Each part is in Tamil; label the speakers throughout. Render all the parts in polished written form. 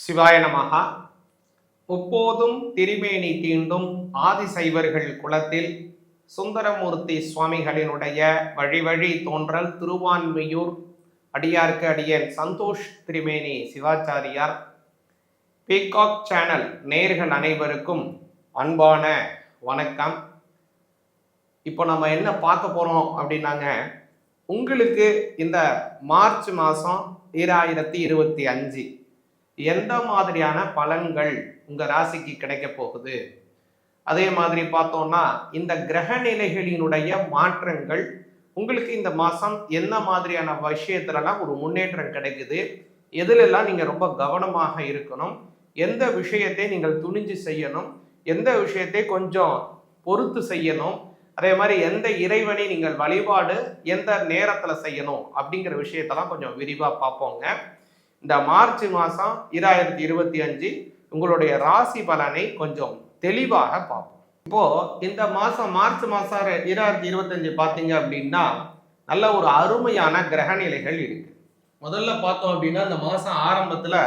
Speaker 1: சிவாய நமஹா. முப்போதும் திருமேனி தீண்டும் ஆதிசைவர்கள் குலத்தில் சுந்தரமூர்த்தி சுவாமிகளினுடைய வழி தோன்றல் திருவான்மியூர் அடியார்க்கு அடியேன் சந்தோஷ் திருமேனி சிவாச்சாரியார். பீகாக் சேனல் நேயர்கள் அனைவருக்கும் அன்பான வணக்கம். இப்போ நம்ம என்ன பார்க்க போறோம் அப்படின்னாங்க, உங்களுக்கு இந்த மார்ச் மாதம் 2025 எந்த மாதிரியான பலன்கள் உங்க ராசிக்கு கிடைக்க போகுது, அதே மாதிரி பார்த்தோம்னா இந்த கிரக நிலைகளினுடைய மாற்றங்கள் உங்களுக்கு இந்த மாசம் என்ன மாதிரியான விஷயத்துலலாம் ஒரு முன்னேற்றம் கிடைக்குது, எதுலெல்லாம் நீங்க ரொம்ப கவனமாக இருக்கணும், எந்த விஷயத்தை நீங்கள் துணிஞ்சு செய்யணும், எந்த விஷயத்தை கொஞ்சம் பொறுத்து செய்யணும், அதே மாதிரி எந்த இறைவனை நீங்கள் வழிபாடு எந்த நேரத்துல செய்யணும் அப்படிங்கிற விஷயத்தெல்லாம் கொஞ்சம் விரிவா பார்ப்போங்க. இந்த மார்ச் மாதம் 2025 உங்களுடைய ராசி பலனை கொஞ்சம் தெளிவாக பார்ப்போம். இப்போ இந்த மாதம் மார்ச் மாதம் 2025 பார்த்தீங்க அப்படின்னா நல்ல ஒரு அருமையான கிரக நிலைகள் இருக்கு. முதல்ல பார்த்தோம் அப்படின்னா இந்த மாதம் ஆரம்பத்தில்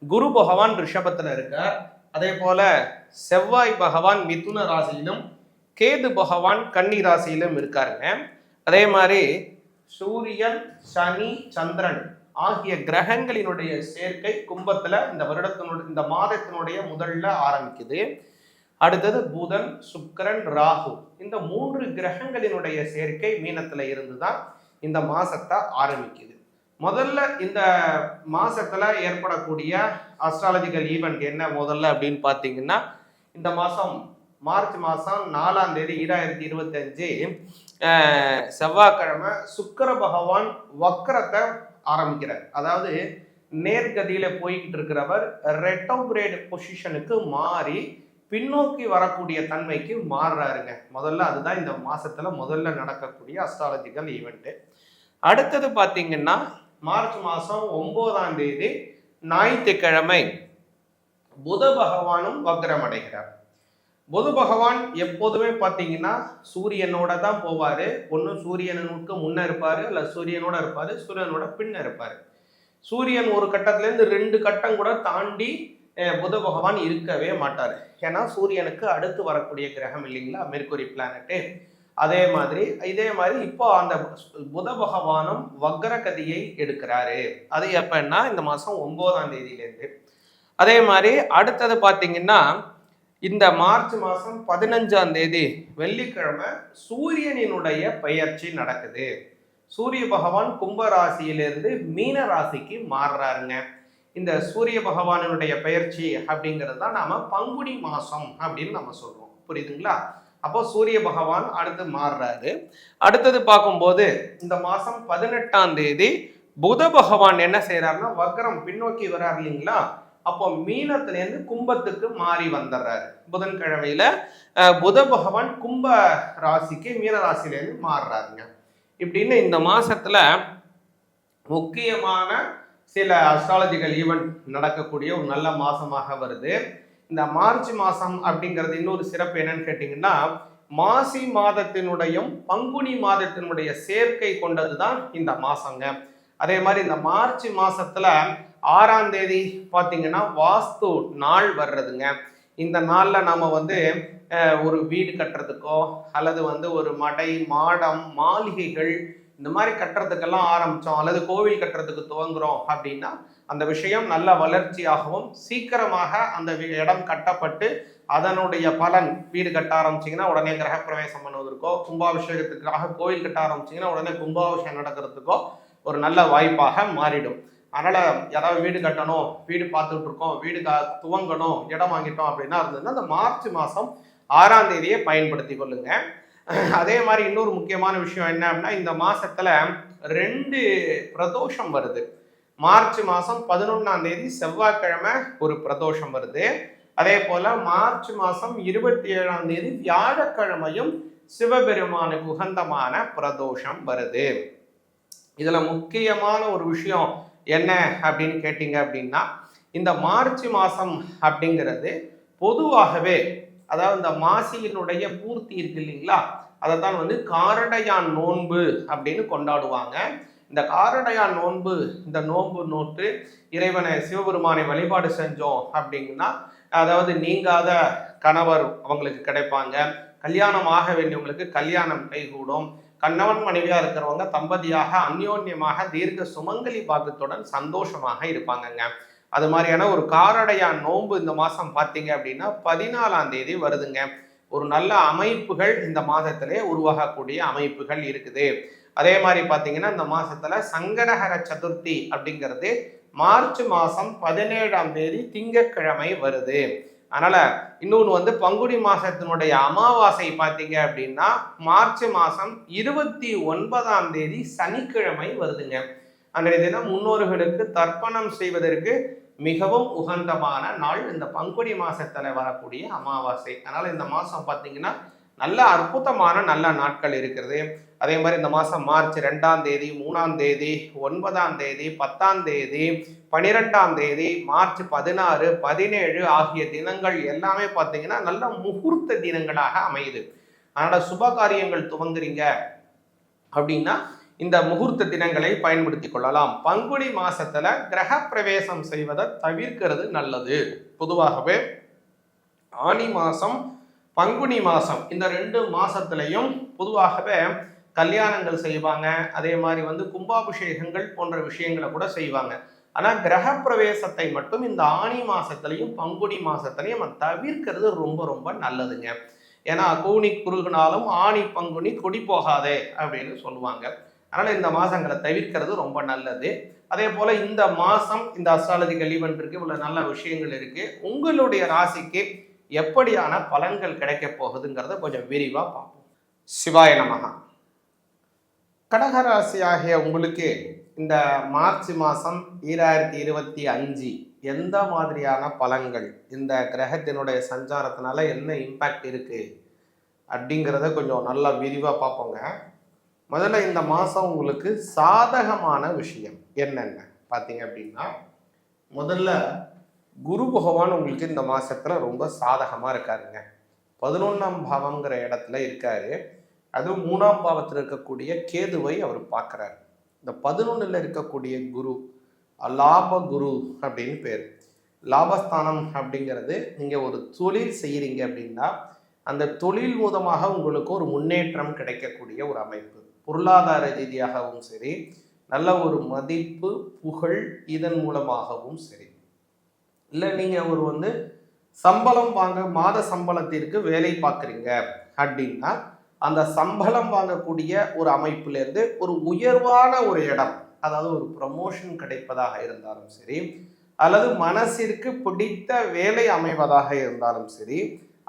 Speaker 1: குரு பகவான் ரிஷபத்தில் இருக்கார். அதே போல செவ்வாய் பகவான் மிதுன ராசியிலும் கேது பகவான் கன்னி ராசியிலும் இருக்காருங்க. அதே மாதிரி சூரியன் சனி சந்திரன் ஆகிய கிரகங்களினுடைய சேர்க்கை கும்பத்துல இந்த வருடத்தினுடைய இந்த மாதத்தினுடைய முதல்ல ஆரம்பிக்குது. அடுத்தது புதன் சுக்கிரன் ராகு இந்த 3 கிரகங்களினுடைய சேர்க்கை மீனத்துல இருந்துதான் இந்த மாசத்தை ஆரம்பிக்குது. முதல்ல இந்த மாசத்துல ஏற்படக்கூடிய அஸ்ட்ராலஜிக்கல் ஈவெண்ட் என்ன முதல்ல அப்படின்னு பார்த்தீங்கன்னா, இந்த மாசம் மார்ச் மாதம் 4ஆம் தேதி 2025 செவ்வாய்க்கிழமை சுக்கிர பகவான் வக்ரத்தை ஆரம்பிக்கிறார். அதாவது நேர்கதியில போய்கிட்டு இருக்கிறவர் ரெட்ரோகிரேட் பொசிஷனுக்கு மாறி பின்னோக்கி வரக்கூடிய தன்மைக்கு மாறுறாருங்க. முதல்ல அதுதான் இந்த மாசத்துல முதல்ல நடக்கக்கூடிய அஸ்ட்ராலஜிக்கல் ஈவெண்ட். அடுத்தது பார்த்தீங்கன்னா மார்ச் மாதம் 9ஆம் தேதி ஞாயிற்றுக்கிழமை புத பகவானும் வக்ரம் அடைகிறார். புத பகவான் எப்போதுமே பார்த்தீங்கன்னா சூரியனோட தான் போவார். ஒன்று சூரியனுக்கு முன்ன இருப்பார், இல்லை சூரியனோட இருப்பார், சூரியனோட பின்ன இருப்பார். சூரியன் ஒரு கட்டத்திலேருந்து 2 கட்டம் கூட தாண்டி புத பகவான் இருக்கவே மாட்டார். ஏன்னா சூரியனுக்கு அடுத்து வரக்கூடிய கிரகம் இல்லைங்களா மெர்க்குரி பிளானட்டு. இதே மாதிரி இப்போ அந்த புத பகவானும் வக்ரகதியை எடுக்கிறாரு. அது எப்பன்னா இந்த மாதம் 9ஆம் தேதியிலேருந்து. அதே மாதிரி அடுத்தது பார்த்தீங்கன்னா இந்த மார்ச் மாதம் 15ஆம் தேதி வெள்ளிக்கிழமை சூரியனினுடைய பெயர்ச்சி நடக்குது. சூரிய பகவான் கும்ப ராசியிலிருந்து மீன ராசிக்கு மாறுறாருங்க. இந்த சூரிய பகவானுடைய பெயர்ச்சி அப்படிங்கிறது தான் நாம பங்குனி மாசம் அப்படின்னு நம்ம சொல்றோம். புரியுதுங்களா? அப்போ சூரிய பகவான் அடுத்து மாறுறாரு. அடுத்தது பார்க்கும்போது இந்த மாசம் 18ஆம் தேதி புத பகவான் என்ன செய்யறாருன்னா வக்ரம் பின்னோக்கி வர்றாரு இல்லைங்களா. அப்போ மீனத்திலேருந்து கும்பத்துக்கு மாறி வந்துடுறாரு. புதன்கிழமையில புத பகவான் கும்ப ராசிக்கு மீன ராசியிலேருந்து மாறுறாருங்க. இப்படின்னு இந்த மாசத்துல முக்கியமான சில அஸ்ட்ராலஜிக்கல் ஈவெண்ட் நடக்கக்கூடிய ஒரு நல்ல மாசமாக வருது. இந்த மார்ச் மாசம் அப்படிங்கிறது இன்னொரு சிறப்பு என்னன்னு கேட்டீங்கன்னா, மாசி மாதத்தினுடையும் பங்குனி மாதத்தினுடைய சேர்க்கை கொண்டதுதான் இந்த மாசங்க. அதே மாதிரி இந்த மார்ச் மாசத்துல 6ஆம் தேதி பார்த்தீங்கன்னா வாஸ்து நாள் வர்றதுங்க. இந்த நாளில் நம்ம ஒரு வீடு கட்டுறதுக்கோ அல்லது ஒரு மடை மாடம் மாளிகைகள் இந்த மாதிரி கட்டுறதுக்கெல்லாம் ஆரம்பித்தோம், அல்லது கோவில் கட்டுறதுக்கு துவங்குறோம் அப்படின்னா அந்த விஷயம் நல்ல வளர்ச்சியாகவும் சீக்கிரமாக அந்த இடம் கட்டப்பட்டு அதனுடைய பலன் வீடு கட்ட ஆரம்பிச்சிங்கன்னா உடனே கிரகப்பிரவேசம் பண்ணுவதற்கோ, கும்பாபிஷேகத்துக்காக கோவில் கட்ட ஆரம்பிச்சிங்கன்னா உடனே கும்பாபிஷேகம் நடக்கிறதுக்கோ ஒரு நல்ல வாய்ப்பாக மாறிடும். அதனால் யாராவது வீடு கட்டணும், வீடு பார்த்துட்டு இருக்கோம், வீடு துவங்கணும், இடம் வாங்கிட்டோம் அப்படின்னா இருந்ததுன்னா அந்த மார்ச் மாதம் 6ஆம் தேதியை பயன்படுத்தி கொள்ளுங்க. அதே மாதிரி இன்னொரு முக்கியமான விஷயம் என்ன அப்படின்னா, இந்த மாசத்துல 2 பிரதோஷம் வருது. மார்ச் மாதம் 11ஆம் தேதி செவ்வாய்க்கிழமை ஒரு பிரதோஷம் வருது. அதே போல மார்ச் மாதம் 27ஆம் தேதி வியாழக்கிழமையும் சிவபெருமானுக்கு உகந்தமான பிரதோஷம் வருது. இதுல முக்கியமான ஒரு விஷயம் என்ன அப்படின்னு கேட்டீங்க அப்படின்னா, இந்த மார்ச் மாதம் அப்படிங்கிறது பொதுவாகவே அதாவது இந்த மாசியினுடைய பூர்த்தி இருக்கு இல்லைங்களா, அதை தான் காரடையான் நோன்பு அப்படின்னு கொண்டாடுவாங்க. இந்த காரடையான் நோன்பு, இந்த நோன்பு நோட்டு இறைவனை சிவபெருமானை வழிபாடு செஞ்சோம் அப்படின்னா, அதாவது நீங்காத கணவர் அவங்களுக்கு கிடைப்பாங்க, கல்யாணம் ஆக வேண்டியவங்களுக்கு கல்யாணம் கைகூடும், கணவன் மனைவியா இருக்கிறவங்க தம்பதியாக அந்யோன்யமாக தீர்க்க சுமங்கலி பாகத்துடன் சந்தோஷமாக இருப்பாங்கங்க. அது மாதிரியான ஒரு காரடையான் நோன்பு இந்த மாதம் பார்த்தீங்க அப்படின்னா 14ஆம் தேதி வருதுங்க. ஒரு நல்ல அமைப்புகள் இந்த மாதத்திலே உருவாகக்கூடிய அமைப்புகள் இருக்குது. அதே மாதிரி பார்த்தீங்கன்னா இந்த மாதத்தில் சங்கடஹர சதுர்த்தி அப்படிங்கிறது மார்ச் மாதம் 17ஆம் தேதி திங்கட்கிழமை வருது. அதனால இன்னொன்று பங்குனி மாசத்தினுடைய அமாவாசை பார்த்தீங்க அப்படின்னா மார்ச் மாதம் 29ஆம் தேதி சனிக்கிழமை வருதுங்க. அன்றைய தினம் முன்னோர்களுக்கு தர்ப்பணம் செய்வதற்கு மிகவும் உகந்தமான நாள் இந்த பங்குனி மாசத்துல வரக்கூடிய அமாவாசை. அதனால இந்த மாசம் பார்த்தீங்கன்னா நல்ல அற்புதமான நல்ல நாட்கள் இருக்கிறது. அதே மாதிரி இந்த மாதம் மார்ச் 2ஆம் தேதி, 3ஆம் தேதி, 9ஆம் தேதி, 10ஆம் தேதி, 12ஆம் தேதி, மார்ச் 16, 17 ஆகிய தினங்கள் எல்லாமே பார்த்தீங்கன்னா நல்ல முகூர்த்த தினங்களாக அமையுது. அதனால சுப காரியங்கள் துவங்குறீங்க அப்படின்னா இந்த முகூர்த்த தினங்களை பயன்படுத்தி கொள்ளலாம். பங்குனி மாசத்துல கிரக பிரவேசம் செய்வதை தவிர்க்கிறது நல்லது. பொதுவாகவே ஆனி மாசம், பங்குனி மாசம் இந்த 2 மாசத்திலையும் பொதுவாகவே கல்யாணங்கள் செய்வாங்க. அதே மாதிரி கும்பாபிஷேகங்கள் போன்ற விஷயங்களை கூட செய்வாங்க. ஆனால் கிரக பிரவேசத்தை மட்டும் இந்த ஆனி மாசத்துலையும் பங்குனி மாசத்துலையும் தவிர்க்கிறது ரொம்ப ரொம்ப நல்லதுங்க. ஏன்னா கூனி குறுகினாலும் ஆனி பங்குனி கொடி போகாதே அப்படின்னு சொல்லுவாங்க. அதனால இந்த மாசங்களை தவிர்க்கிறது ரொம்ப நல்லது. அதே போல இந்த மாசம் இந்த அஸ்ட்ராலஜிக்கல் ஈவென்ட் இருக்கு, இவ்வளவு நல்ல விஷயங்கள் இருக்கு. உங்களுடைய ராசிக்கு எப்படியான பலன்கள் கிடைக்க போகுதுங்கிறத கொஞ்சம் விரிவா பார்ப்போம். சிவாய நமஹ. கடகராசி ஆகிய உங்களுக்கு இந்த மார்ச் மாதம் 2025 எந்த மாதிரியான பலன்கள், இந்த கிரகத்தினுடைய சஞ்சாரத்தினால என்ன இம்பேக்ட் இருக்கு அப்படிங்கிறத கொஞ்சம் நல்லா விரிவாக பார்ப்போங்க. முதல்ல இந்த மாதம் உங்களுக்கு சாதகமான விஷயம் என்னென்ன பார்த்தீங்க அப்படின்னா, முதல்ல குரு பகவான் உங்களுக்கு இந்த மாதத்தில் ரொம்ப சாதகமாக இருக்காருங்க. 11ஆம் பாவங்கிற இடத்துல இருக்காரு. அதுவும் 3ஆம் பாவத்தில் இருக்கக்கூடிய கேதுவை அவர் பார்க்குறாரு. இந்த 11ல் இருக்கக்கூடிய குரு லாப குரு அப்படின்னு பேர். லாபஸ்தானம் அப்படிங்கிறது நீங்கள் ஒரு தொழில் செய்கிறீங்க அப்படின்னா அந்த தொழில் மூலமாக உங்களுக்கு ஒரு முன்னேற்றம் கிடைக்கக்கூடிய ஒரு அமைப்பு. பொருளாதார ரீதியாகவும் சரி, நல்ல ஒரு மதிப்பு புகழ் இதன் மூலமாகவும் சரி. இல்லை நீங்கள் ஒரு சம்பளம் வாங்க மாத சம்பளத்திற்கு வேலை பார்க்குறீங்க அப்படின்னா அந்த சம்பளம் வாங்கக்கூடிய ஒரு அமைப்பிலிருந்து ஒரு உயர்வான ஒரு இடம், அதாவது ஒரு ப்ரமோஷன் கிடைப்பதாக இருந்தாலும் சரி, அல்லது மனசிற்கு பிடித்த வேலை அமைவதாக இருந்தாலும் சரி,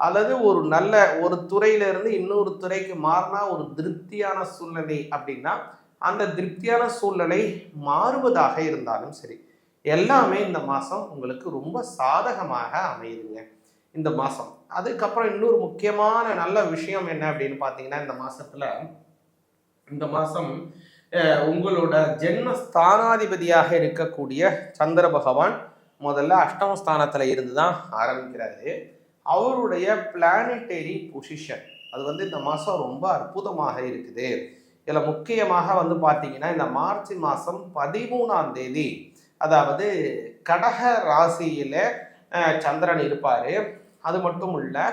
Speaker 1: அல்லது ஒரு நல்ல ஒரு துறையிலிருந்து இன்னொரு துறைக்கு மாறினா ஒரு திருப்தியான சூழ்நிலை அப்படின்னா அந்த திருப்தியான சூழ்நிலை மாறுவதாக இருந்தாலும் சரி, எல்லாமே இந்த மாதம் உங்களுக்கு ரொம்ப சாதகமாக அமையுதுங்க இந்த மாதம். அதுக்கப்புறம் இன்னொரு முக்கியமான நல்ல விஷயம் என்ன அப்படின்னு பார்த்தீங்கன்னா, இந்த மாதம் உங்களோட ஜென்மஸ்தானாதிபதியாக இருக்கக்கூடிய சந்திர பகவான் முதல்ல அஷ்டமஸ்தானத்தில் இருந்து தான் ஆரம்பிக்கிறாரு. அவருடைய பிளானிட்டரி பொசிஷன் அது இந்த மாதம் ரொம்ப அற்புதமாக இருக்குது. இதில் முக்கியமாக பார்த்தீங்கன்னா இந்த மார்ச் மாதம் 13ஆம் தேதி, அதாவது கடக ராசியில் சந்திரன் இருப்பார். அது மட்டும் இல்லை,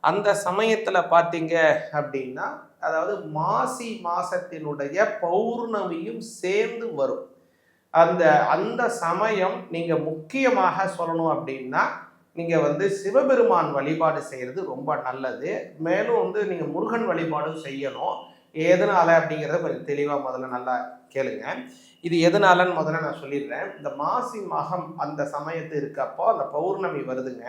Speaker 1: அந்த சமயத்தில் பார்த்தீங்க அப்படின்னா அதாவது மாசி மாசத்தினுடைய பௌர்ணமியும் சேர்ந்து வரும். அந்த சமயம் நீங்கள் முக்கியமாக சொல்லணும் அப்படின்னா நீங்கள் சிவபெருமான் வழிபாடு செய்கிறது ரொம்ப நல்லது. மேலும் நீங்கள் முருகன் வழிபாடும் செய்யணும். எதனால அப்படிங்கிறத கொஞ்சம் தெளிவாக முதல்ல நல்லா கேளுங்க. இது எதனாலன்னு முதல்ல நான் சொல்லிடுறேன். இந்த மாசி மாதம் அந்த சமயத்து இருக்கப்போ அந்த பௌர்ணமி வருதுங்க.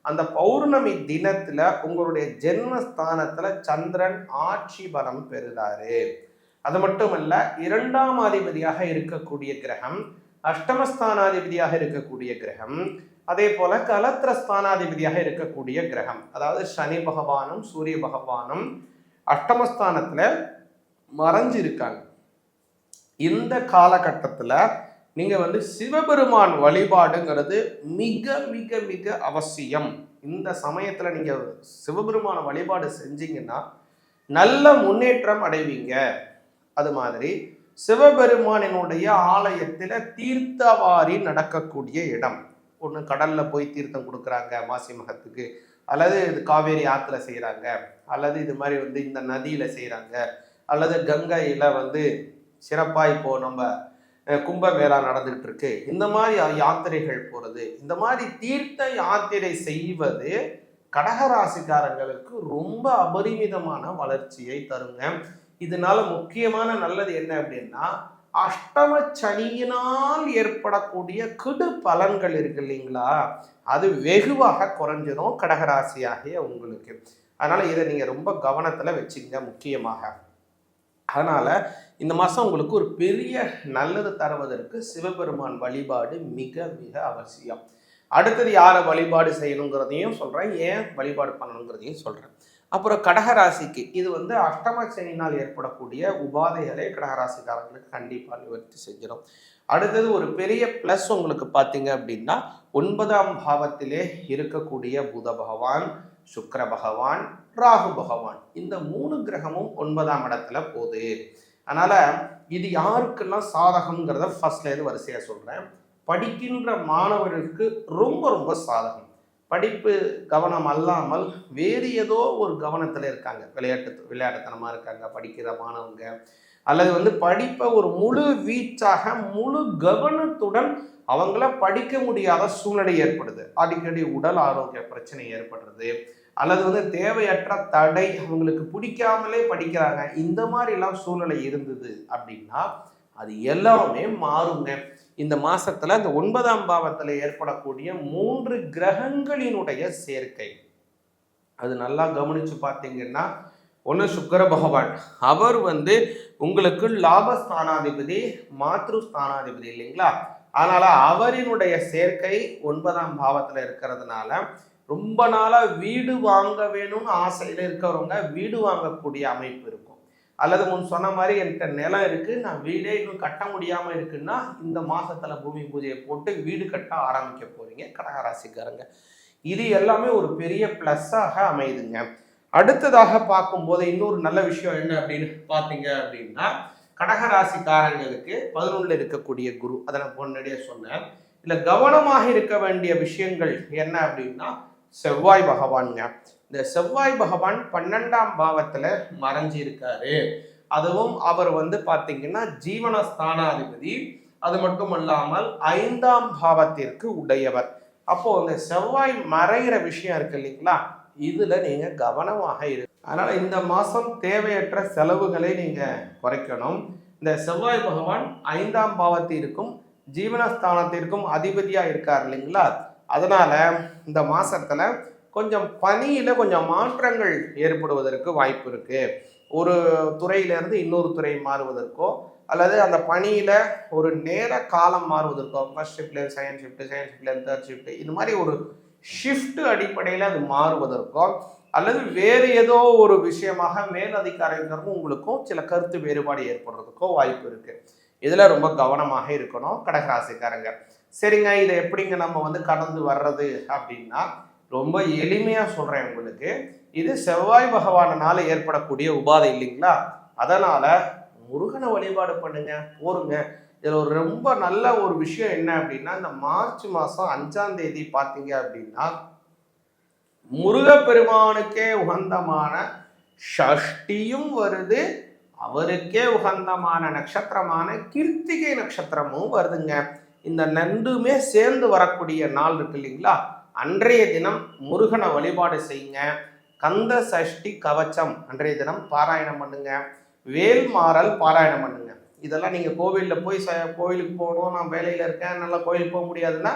Speaker 1: அந்த பௌர்ணமி தினத்துல உங்களுடைய ஜென்மஸ்தானத்துல சந்திரன் ஆட்சி பலம் பெறுறாரு. அது மட்டுமல்ல, 2ஆம் அதிபதியாக இருக்கக்கூடிய கிரகம், அஷ்டமஸ்தானாதிபதியாக இருக்கக்கூடிய கிரகம், அதே போல கலத்திரஸ்தானாதிபதியாக இருக்கக்கூடிய கிரகம், அதாவது சனி பகவானும் சூரிய பகவானும் அஷ்டமஸ்தானத்துல மறைஞ்சு இருக்காங்க. இந்த காலகட்டத்துல நீங்க சிவபெருமான் வழிபாடுங்கிறது மிக மிக மிக அவசியம். இந்த சமயத்துல நீங்க சிவபெருமான வழிபாடு செஞ்சீங்கன்னா நல்ல முன்னேற்றம் அடைவீங்க. அது மாதிரி சிவபெருமானினுடைய ஆலயத்தில் தீர்த்தவாரி நடக்கக்கூடிய இடம். ஒன்று கடலில் போய் தீர்த்தம் கொடுக்குறாங்க மாசி மகத்துக்கு, அல்லது இது காவேரி ஆற்றுல செய்கிறாங்க, அல்லது இது மாதிரி இந்த நதியில் செய்கிறாங்க, அல்லது கங்கையில் சிறப்பாக இப்போது நம்ம கும்பமேளா நடந்துகிட்டு இருக்கு. இந்த மாதிரி யாத்திரைகள் போகிறது, இந்த மாதிரி தீர்த்த யாத்திரை செய்வது கடகராசிக்காரங்களுக்கு ரொம்ப அபரிமிதமான வளர்ச்சியை தருங்க. இதனால முக்கியமான நல்லது என்ன அப்படின்னா, அஷ்டம சனியினால் ஏற்படக்கூடிய கெடு பலன்கள் இருக்கு இல்லைங்களா, அது வெகுவாக குறைஞ்சிடும் கடகராசியாகிய உங்களுக்கு. அதனால இதை நீங்க ரொம்ப கவனத்துல வச்சுங்க முக்கியமாக. அதனால இந்த மாசம் உங்களுக்கு ஒரு பெரிய நல்லது தருவதற்கு சிவபெருமான் வழிபாடு மிக மிக அவசியம். அடுத்தது யாரை வழிபாடு செய்யணுங்கிறதையும் சொல்றேன், ஏன் வழிபாடு பண்ணணுங்கிறதையும் சொல்றேன். அப்புறம் கடகராசிக்கு இது அஷ்டம சனியினால் ஏற்படக்கூடிய உபாதைகளை கடகராசிக்காரங்களுக்கு கண்டிப்பாக நிவர்த்தி செஞ்சிடும். அடுத்தது ஒரு பெரிய பிளஸ் உங்களுக்கு பார்த்தீங்க அப்படின்னா, 9ஆம் பாவத்திலே இருக்கக்கூடிய புத பகவான், சுக்கிர பகவான், ராகு பகவான், இந்த 3 கிரகமும் 9ஆம் இடத்துல போகுது. அதனால இது யாருக்கெல்லாம் சாதகம்ங்கிறத ஃபர்ஸ்ட்லேருந்து வரிசையா சொல்றேன். படிக்கின்ற மாணவர்களுக்கு ரொம்ப ரொம்ப சாதகம். படிப்பு கவனம் அல்லாமல் வேறு ஏதோ ஒரு கவனத்தில் இருக்காங்க, விளையாட்டுத்தனமாக இருக்காங்க படிக்கிற மாணவங்க, அல்லது படிப்பை ஒரு முழு வீச்சாக முழு கவனத்துடன் அவங்கள படிக்க முடியாத சூழ்நிலை ஏற்படுது. அடிக்கடி உடல் ஆரோக்கிய பிரச்சனை ஏற்படுறது, அல்லது தேவையற்ற தடை, அவங்களுக்கு பிடிக்காமலே படிக்கிறாங்க, இந்த மாதிரிலாம் சூழ்நிலை இருந்தது அப்படின்னா அது எல்லாமே மாறுங்க. இந்த மாசத்துல இந்த 9ஆம் பாவத்துல ஏற்படக்கூடிய 3 கிரகங்களினுடைய சேர்க்கை, அது நல்லா கவனிச்சு பார்த்தீங்கன்னா, ஒன்று சுக்கிர பகவான், அவர் உங்களுக்கு லாபஸ்தானாதிபதி, மாத்ரு ஸ்தானாதிபதி இல்லைங்களா, அதனால அவரினுடைய சேர்க்கை 9ஆம் பாவத்துல இருக்கிறதுனால ரொம்ப நாளா வீடு வாங்க வேணும்னு ஆசையில இருக்கிறவங்க வீடு வாங்கக்கூடிய அமைப்பு இருக்கும். அல்லது முன் சொன்ன மாதிரி என்கிட்ட நிலம் இருக்கு, நான் வீடே இன்னும் கட்ட முடியாம இருக்குன்னா இந்த மாசத்துல பூமி பூஜையை போட்டு வீடு கட்ட ஆரம்பிக்க போறீங்க கடகராசிக்காரங்க. இது எல்லாமே ஒரு பெரிய பிளஸ்ஸாக அமையுதுங்க. அடுத்ததாக பார்க்கும்போது இன்னொரு நல்ல விஷயம் என்ன அப்படின்னு பார்த்தீங்க அப்படின்னா, கடகராசிக்காரங்களுக்கு 11 இருக்கக்கூடிய குரு, அதை நான் முன்னாடியே சொன்னேன். இல்ல கவனமாக இருக்க வேண்டிய விஷயங்கள் என்ன அப்படின்னா, செவ்வாய் பகவான்ங்க. இந்த செவ்வாய் பகவான் 12ஆம் பாவத்துல மறைஞ்சி இருக்காரு. அதுவும் அவர் பார்த்தீங்கன்னா ஜீவனஸ்தானாதிபதி, அது மட்டும் இல்லாமல் 5ஆம் பாவத்திற்கு உடையவர். அப்போ இந்த செவ்வாய் மறைகிற விஷயம் இருக்கு இல்லைங்களா, இதுல நீங்க கவனமாக இருக்கு. அதனால இந்த மாசம் தேவையற்ற செலவுகளை நீங்க குறைக்கணும். இந்த செவ்வாய் பகவான் 5ஆம் பாவத்திற்கும் ஜீவனஸ்தானத்திற்கும் அதிபதியா இருக்கார் இல்லைங்களா, அதனால இந்த மாசத்துல கொஞ்சம் பணியில கொஞ்சம் மாற்றங்கள் ஏற்படுவதற்கு வாய்ப்பு இருக்கு. ஒரு துறையிலிருந்து இன்னொரு துறை மாறுவதற்கோ, அல்லது அந்த பணியில ஒரு நேர காலம் மாறுவதற்கோ, ஃபர்ஸ்ட் ஷிஃப்ட்லேருந்து செகண்ட் ஷிஃப்ட், செகண்ட் ஷிஃப்ட்லேருந்து தேர்ட் ஷிஃப்ட், இது மாதிரி ஒரு ஷிஃப்ட் அடிப்படையில் அது மாறுவதற்கோ, அல்லது வேறு ஏதோ ஒரு விஷயமாக மேலதிகாரிகளுக்கும் உங்களுக்கும் சில கருத்து வேறுபாடு ஏற்படுறதுக்கோ வாய்ப்பு இருக்கு. இதுல ரொம்ப கவனமாக இருக்கணும் கடகராசிக்காரங்க. சரிங்க, இதை எப்படிங்க நம்ம கடந்து வர்றது அப்படின்னா, ரொம்ப எளிமையா சொல்றேன் உங்களுக்கு. இது செவ்வாய் பகவானால ஏற்படக்கூடிய உபாதை இல்லைங்களா, அதனால முருகனை வழிபாடு பண்ணுங்க, போருங்க. இதுல ஒரு ரொம்ப நல்ல ஒரு விஷயம் என்ன அப்படின்னா, இந்த மார்ச் மாசம் 5ஆம் தேதி பார்த்தீங்க அப்படின்னா, முருகப்பெருமானுக்கே உகந்தமான ஷஷ்டியும் வருது, அவருக்கே உகந்தமான நட்சத்திரமான கிருத்திகை நட்சத்திரமும் வருதுங்க. இந்த ரெண்டுமே சேர்ந்து வரக்கூடிய நாள் இருக்கு இல்லைங்களா, அன்றைய தினம் முருகனை வழிபாடு செய்யுங்க. கந்த சஷ்டி கவச்சம் அன்றைய தினம் பாராயணம் பண்ணுங்க. வேல்மாறல் பாராயணம் பண்ணுங்க. இதெல்லாம் நீங்க கோவிலில் போய் கோவிலுக்கு போகணும், நான் வேலையில இருக்கேன், நல்லா கோயிலுக்கு போக முடியாதுன்னா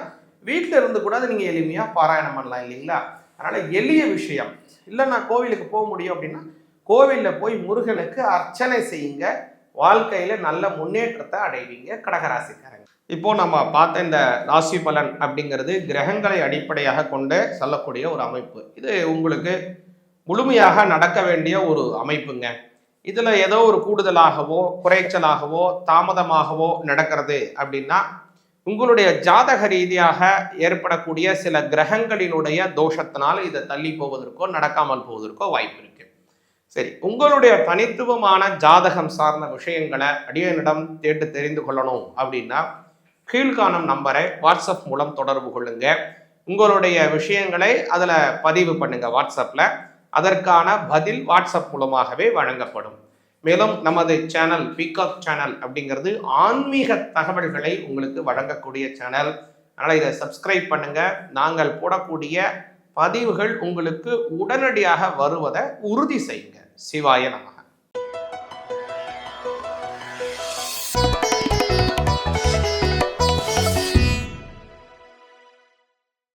Speaker 1: வீட்டில் இருந்து கூட நீங்க எளிமையா பாராயணம் பண்ணலாம் இல்லைங்களா. அதனால எளிய விஷயம். இல்லை நான் கோவிலுக்கு போக முடியும் அப்படின்னா கோவிலில் போய் முருகனுக்கு அர்ச்சனை செய்யுங்க. வாழ்க்கையில நல்ல முன்னேற்றத்தை அடைவீங்க கடகராசிக்காரங்க. இப்போ நம்ம பார்த்த இந்த ராசி பலன் அப்படிங்கிறது கிரகங்களை அடிப்படையாக கொண்டு சொல்லக்கூடிய ஒரு அமைப்பு. இது உங்களுக்கு முழுமையாக நடக்க வேண்டிய ஒரு அமைப்புங்க. இதுல ஏதோ ஒரு கூடுதலாகவோ குறைச்சலாகவோ தாமதமாகவோ நடக்கிறது அப்படின்னா உங்களுடைய ஜாதக ரீதியாக ஏற்படக்கூடிய சில கிரகங்களினுடைய தோஷத்தினால் இதை தள்ளி போவதற்கோ நடக்காமல் போவதற்கோ வாய்ப்பு இருக்கு. சரி, உங்களுடைய தனித்துவமான ஜாதகம் சார்ந்த விஷயங்களை அடியனிடம் கேட்டு தெரிந்து கொள்ளணும் அப்படின்னா கீழ்காணும் நம்பரை வாட்ஸ்அப் மூலம் தொடர்பு கொள்ளுங்க. உங்களுடைய விஷயங்களை அதில் பதிவு பண்ணுங்க வாட்ஸ்அப்பில். அதற்கான பதில் வாட்ஸ்அப் மூலமாகவே வழங்கப்படும். மேலும் நமது சேனல் பீகாக் சேனல் அப்படிங்கிறது ஆன்மீக தகவல்களை உங்களுக்கு வழங்கக்கூடிய சேனல். அதனால் இதை சப்ஸ்கிரைப் பண்ணுங்க. நாங்கள் போடக்கூடிய பதிவுகள் உங்களுக்கு உடனடியாக வருவதை உறுதி செய்யுங்க. சிவாய நம.